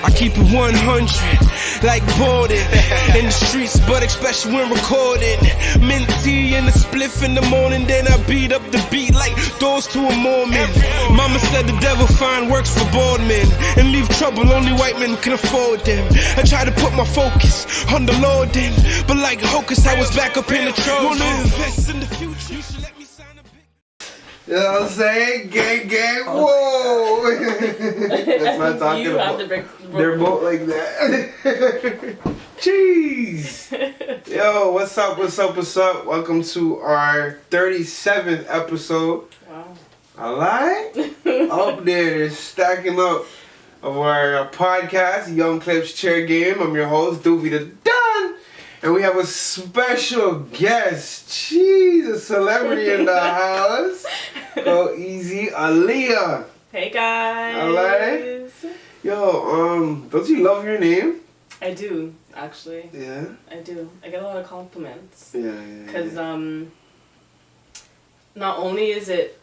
I keep it 100, like Borden. In the streets, but especially when recording. Mint tea and a spliff in the morning, then I beat up the beat like doors to a Mormon. Mama said the devil find works for bored men and leave trouble only white men can afford them. I try to put my focus on the Lord then, but like Hocus, I was back up in the Trojan. Wanna invest in the future, you should let me sign a big. You know what I'm saying? Gang, whoa! That's what I'm talking you about. Have to break They're both like that. Jeez! Yo, what's up? Welcome to our 37th episode. Wow. Alright? Up there, stacking up of our podcast, Young Clips Chair Game. I'm your host, Doobie the Don. And we have a special guest. Jeez, a celebrity in the house. Go easy, Aaliyah. Hey guys. Alright. Yo, don't you love your name? I do, actually. Yeah. I do. I get a lot of compliments. Yeah. Because not only is it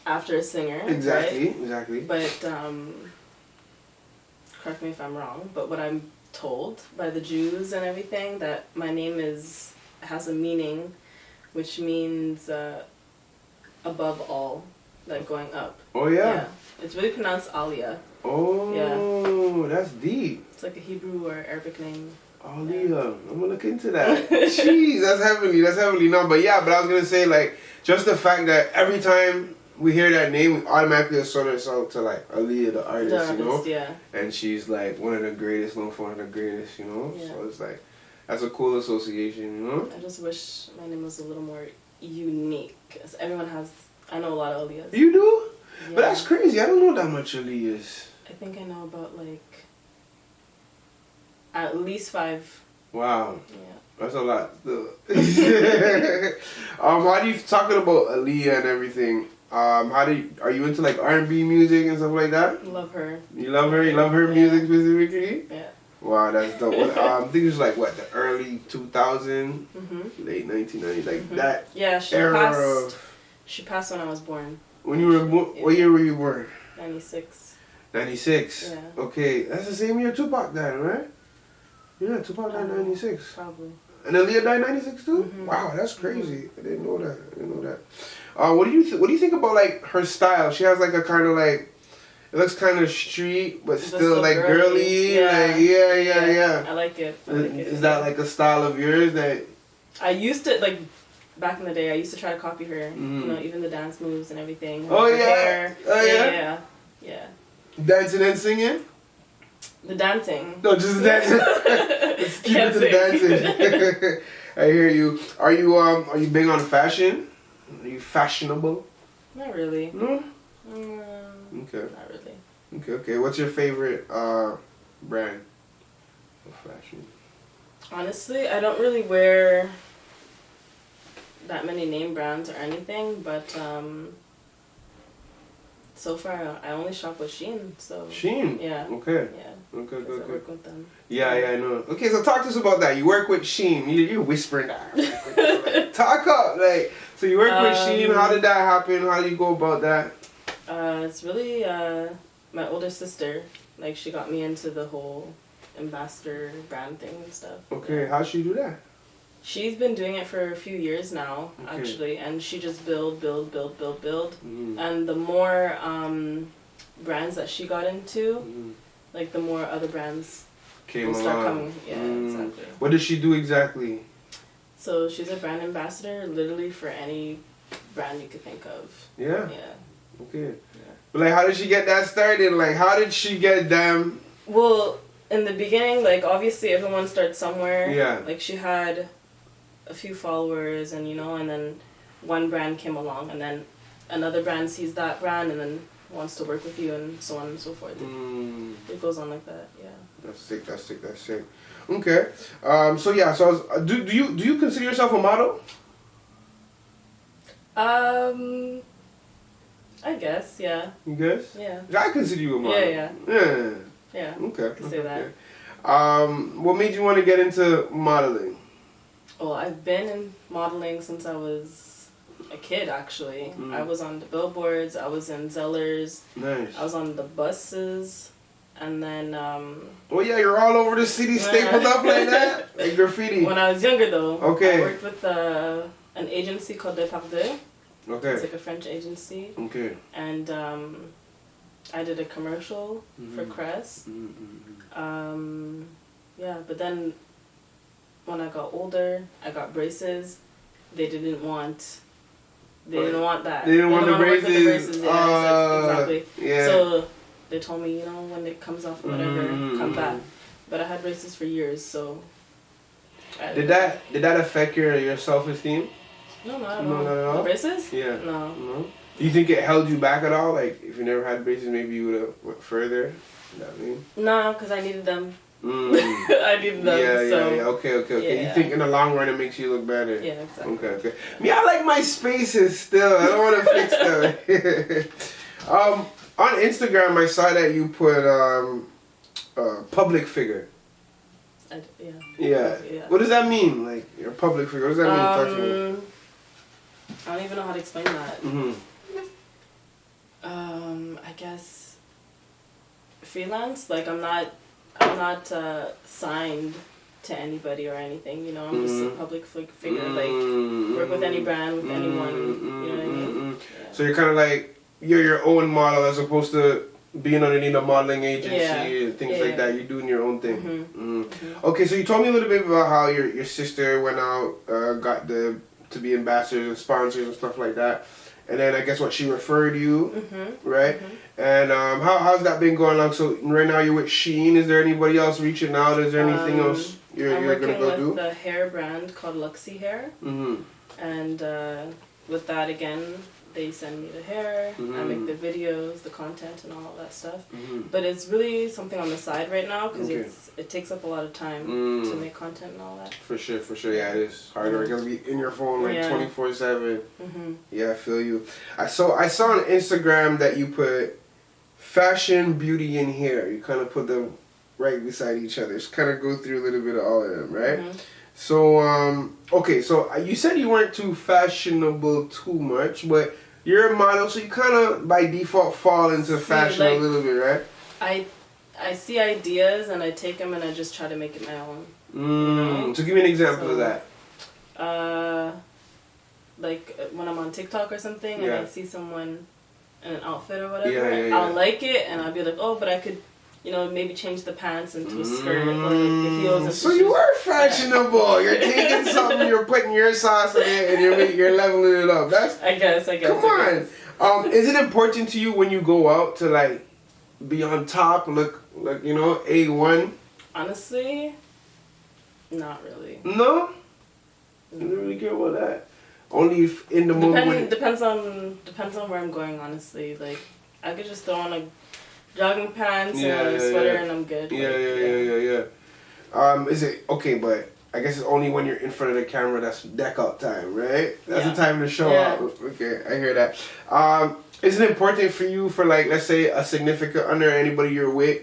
after a singer, Exactly. but correct me if I'm wrong, but what I'm told by the Jews and everything, that my name has a meaning, which means above all, like going up. Oh yeah. It's really pronounced Aaliyah. Oh, yeah. That's deep. It's like a Hebrew or Arabic name. Aaliyah. Yeah. I'm gonna look into that. Jeez, that's heavenly. No, but I was gonna say, like, just the fact that every time we hear that name, we automatically associate ourselves to like Aaliyah, the artist, you know? Yeah. And she's like one of the greatest, known for one of the greatest, you know? Yeah. So it's like, that's a cool association, you know? I just wish my name was a little more unique. Because everyone has, I know a lot of Aaliyahs. You do? Yeah. But that's crazy. I don't know that much Aaliyahs. I think I know about like at least 5. Wow. Yeah. That's a lot. Why do you talking about Aaliyah and everything? Are you into like R&B music and stuff like that? Love her. You love her? You love her music specifically? Yeah. Wow, that's dope. I think it was like what, the early 2000s, late 1990s, like that. Yeah, she passed when I was born. When you were born, what year were you born? 96. 96. Yeah. Okay, that's the same year Tupac died, right? Yeah, Tupac died 96. Probably. And Aaliyah died 96 too? Wow, that's crazy. I didn't know that. What do you think about like her style? She has like a kind of like, it looks kind of street, but still like girly. Yeah. Like, yeah. I like it. Is that like a style of yours that? I used to, like, back in the day, I used to try to copy her. Mm-hmm. You know, even the dance moves and everything. Oh her yeah. hair. Oh yeah. Dancing and singing? The dancing. No, just dancing. Let's keep it to dancing. I hear you. Are you big on fashion? Are you fashionable? Not really. No? Okay. Not really. Okay. What's your favorite brand of fashion? Honestly, I don't really wear that many name brands or anything, but so far I only shop with Shein. So Shein? Yeah. Okay. Yeah. Okay. I work with them. Yeah, I know. Okay, so talk to us about that. You work with Shein. You're whispering that. Talk up, like. So you work with Shein. How did that happen? How do you go about that? It's really my older sister. Like, she got me into the whole ambassador brand thing and stuff. Okay, Yeah. how'd she do that? She's been doing it for a few years now, Okay. actually, and she just build. Mm-hmm. And the more brands that she got into, Mm-hmm. like the more other brands Came will start along. coming. Yeah, exactly. What does she do exactly? So she's a brand ambassador, literally for any brand you could think of. Yeah. Yeah. Okay. Yeah. But like, how did she get that started? Like, how did she get them? Well, in the beginning, like, obviously everyone starts somewhere. Yeah. Like, she had a few followers, and and then one brand came along, and then another brand sees that brand and then wants to work with you, and so on and so forth. It goes on like that. Yeah. That's sick. Okay. Do you consider yourself a model? I guess, yeah. You guess? Yeah. I consider you a model. Yeah. Okay. I can say that. What made you want to get into modeling? Well, I've been in modeling since I was a kid, actually. I was on the billboards, I was in Zellers. Nice. I was on the buses. And then Oh yeah, you're all over the city stapled up like that? Like graffiti. when I was younger though, Okay. I worked with an agency called De Parde. Okay. It's like a French agency. Okay. And I did a commercial for Crest. Yeah, but then when I got older, I got braces. They didn't want that. They didn't want the wanna work with the braces. Yeah, exactly. Yeah. So they told me, when it comes off or whatever, come back. But I had braces for years, so. Did that affect your self-esteem? No, not at all. No, not at all? The braces? Yeah. No. No? Do you think it held you back at all? Like, if you never had braces, maybe you would have went further? You know what I mean? No, because I needed them. Mm. I needed them, Yeah. Okay. Yeah. You think in the long run it makes you look better? Yeah, exactly. Okay. Me, I like my spaces still. I don't want to fix them. On Instagram, I saw that you put public figure. Yeah. What does that mean? Like, you're a public figure. What does that mean? Talk to me. I don't even know how to explain that. Mm-hmm. I guess freelance. Like I'm not signed to anybody or anything. I'm just a public figure. Like work with any brand, with anyone. You know what I mean? Yeah. So you're kind of like you're your own model as opposed to being underneath a modeling agency and things like that. You're doing your own thing. Okay, so you told me a little bit about how your sister went out, got to be ambassadors and sponsors and stuff like that. And then I guess she referred you, right? And how's that been going along? So right now you're with Sheen. Is there anybody else reaching out? Is there anything else you're gonna go do? I'm working with a hair brand called Luxy Hair, and with that again, they send me the hair. I make the videos, the content, and all of that stuff. But it's really something on the side right now because it takes up a lot of time to make content and all that. For sure. Yeah, it is harder. It's gonna be in your phone like 24/7. Yeah, I feel you. I saw on Instagram that you put fashion, beauty, and hair. You kind of put them right beside each other. Just kind of go through a little bit of all of them, right? So okay, so you said you weren't too fashionable too much, but you're a model, so you kind of by default fall into fashion a little bit, right? I see ideas and I take them and I just try to make it my own. So give me an example of that. Like when I'm on TikTok or something and I see someone in an outfit or whatever, I'll like it and I'll be like, oh, but I could, maybe change the pants into a skirt or like the heels. And so you are fashionable. You're taking something, you're putting your sauce in it, and you're leveling it up. I guess. Come on. Is it important to you when you go out to like be on top, look A1? Honestly, not really. No. You don't really care about that. Only if in the moment. Depends on where I'm going. Honestly, like I could just throw on a jogging pants and a sweater and I'm good. Yeah. Is it okay? But I guess it's only when you're in front of the camera. That's deck out time, right? That's the time to show up. Okay, I hear that. Is it important for you for like, let's say, a significant other, anybody you're with,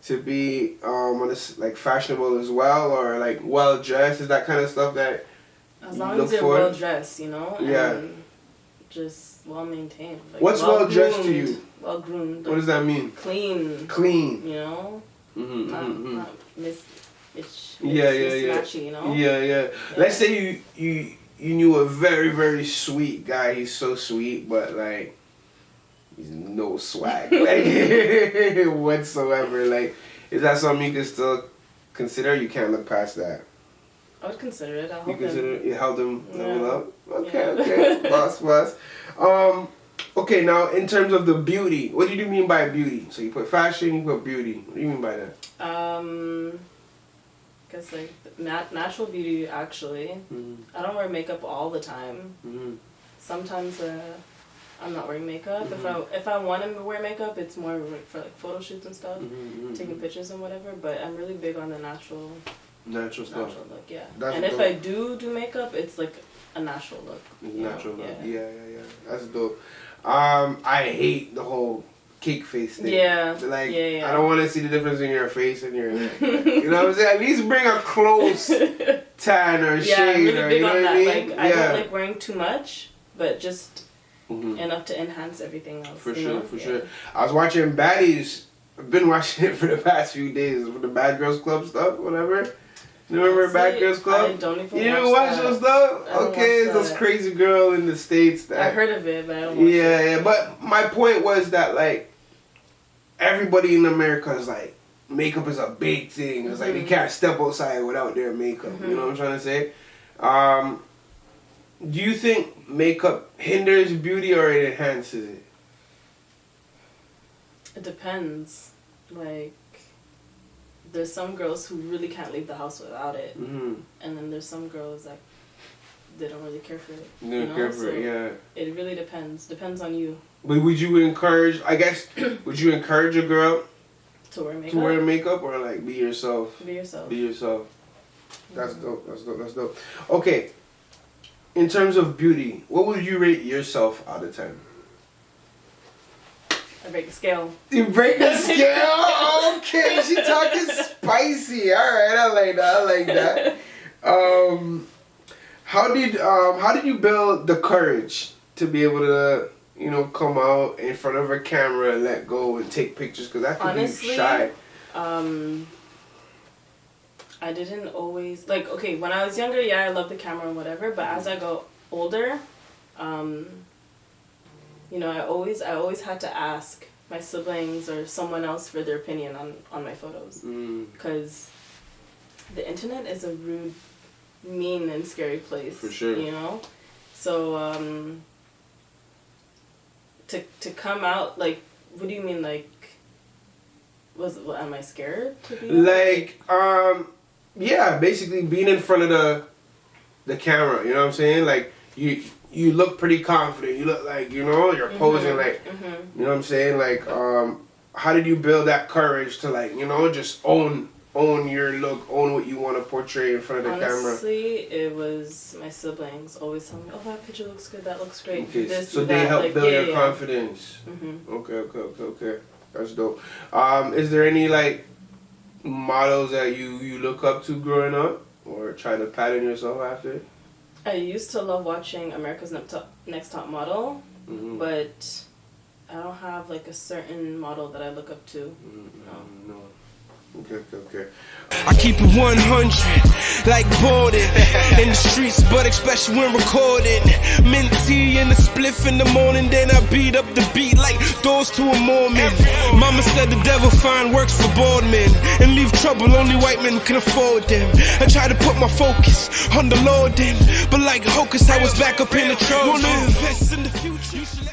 to be on this like fashionable as well, or like well dressed? Is that kind of stuff that? As long as you're well dressed, and just well maintained. Like, what's well dressed to you? Well groomed. What does that mean? Clean. Not mismatchy, Yeah. Let's say you knew a very, very sweet guy. He's so sweet, but like he's no swag, like whatsoever. Like, is that something you can still consider? You can't look past that. I would consider it. You held him level up? Okay. Boss. Okay, now in terms of the beauty, what do you mean by beauty? So you put fashion, you put beauty. What do you mean by that? Guess like natural beauty actually. I don't wear makeup all the time. Sometimes I'm not wearing makeup. If I want to wear makeup, it's more like for like photo shoots and stuff, taking pictures and whatever. But I'm really big on the natural stuff. Natural look, yeah. And if I do makeup, it's like a natural look. Natural look. Yeah. That's dope. I hate the whole cake face thing. Yeah. Like, I don't want to see the difference in your face and your neck. You know what I'm saying? At least bring a close tan or shade. I'm really big on that. I mean? Like, I don't like wearing too much, but just enough to enhance everything else. For sure. I was watching Baddies I've been watching it for the past few days for the Bad Girls Club stuff, whatever. You remember Bad Girls Club? I don't even You didn't watch those stuff? Okay, it's watch this crazy girl in the States that I heard of it, but I don't watch it. yeah. But my point was that like everybody in America is like makeup is a big thing. It's like they can't step outside without their makeup. You know what I'm trying to say? Do you think makeup hinders beauty or it enhances it? It depends. Like, there's some girls who really can't leave the house without it, and then there's some girls that they don't really care for it. They don't care for it, yeah. It really depends. Depends on you. But would you encourage? I guess would you encourage a girl To wear makeup. to wear makeup or like be yourself? Be yourself. Be yourself. That's dope. That's dope. That's dope. Okay. In terms of beauty, what would you rate yourself out of 10? I break the scale. You break the scale? Okay, she talking spicy. Alright, I like that. I like that. How did you build the courage to be able to, you know, come out in front of a camera and let go and take pictures? Because that could be shy. I didn't always, like, okay, when I was younger, yeah, I loved the camera and whatever, but as I go older, you know, I always had to ask my siblings or someone else for their opinion on my photos. Because the internet is a rude, mean, and scary place. For sure. You know? So, to come out, like, what do you mean, like, am I scared to be like, yeah, basically being in front of the camera, you know what I'm saying? Like, you look pretty confident. You look like, you know, you're posing like, you know what I'm saying? Like, how did you build that courage to, like, you know, just own your look, own what you want to portray in front of the camera? Honestly, it was my siblings always telling me, oh, that picture looks good, that looks great. Okay, This, so that. they help like, build your confidence. Okay. That's dope. Is there any, like, models that you look up to growing up or try to pattern yourself after? I used to love watching America's Next Top Model, but I don't have like a certain model that I look up to. No. Okay. I keep it 100, like boarded in the streets, but especially when recording. Mint tea and a spliff in the morning, then I beat up the beat like doors to a Mormon. Mama said the devil find works for bored men and leave trouble, only white men can afford them. I try to put my focus on the Lord then, but like Hocus, I was back up in the throne. Wanna invest in the future.